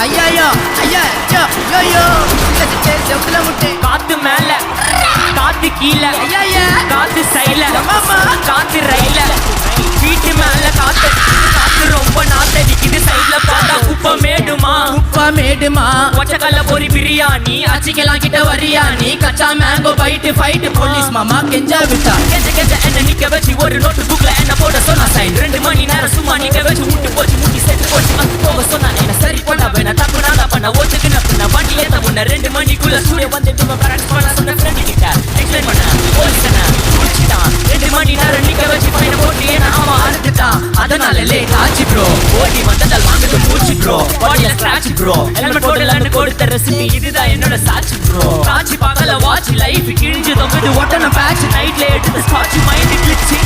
ஐயோ ஐயா ஐயோ செவுத்துல முட்டை காத்து மேல காத்து கீழே காத்து சைல காத்து ரயில வீட்டு மேல காத்து காத்து ரொம்ப நாத்தடிக்குது சைட்ல பார்த்தா குப்பை மேடுமா ஒச்சக்கல்ல பொரி பிரியாணி அச்சிக்கலாம் கிட்ட வரியாணி கச்சா மேங்கோ பைட்டு ஃபைட்டு போலீஸ் மாமா கெஞ்சா விட்டா கெஞ்ச என்ன நிக்க வச்சு ஒரு நோட்டு புக்ல என்ன போட சொன்னா சைன் 2 மணி நேரம் சும்மா நிக்க வச்சு முட்டி போச்சு முட்டி செத்து போச்சு அது போக சொன்னா என்ன சரி பண்ண வேணா தப்பு நான் பண்ண ஓட்டுக்கு நான் வண்டி ஏத்த முன்ன 2 மணிக்குள்ள ஸ்டூடியோ வந்துட்டு பேரண்ட்ஸ் பண்ண சொன்ன ஃப்ரெண்ட் கிட்ட எக்ஸ்பிளைன் பண்ண போலீஸ்னா குடிச்சிட்டான் 2 மணி நேரம் நிக்க வச்சு பையனை போட்டு ஏன்னா அவன் அறுத்துட்டான் அதனால லேட் ஆச்சு ப்ரோ ஓடி வந்ததால் வாங்கிட்டு மூச்சு ப்ரோ பாடியில ஸ்கிராட்ச் ப்ரோ ஹெல்மெட் போடலன்னு கொடுத்த ரெசிபி இதுதான் என்னோட சாட்சி ப்ரோ காட்சி பார்க்கல வாட்ச் லைஃப் கிழிஞ்சு தொங்குது ஒட்டன பேட்ச் நைட்ல எடுத்து ஸ்காட்ச் மைண்ட் கிளிச்சு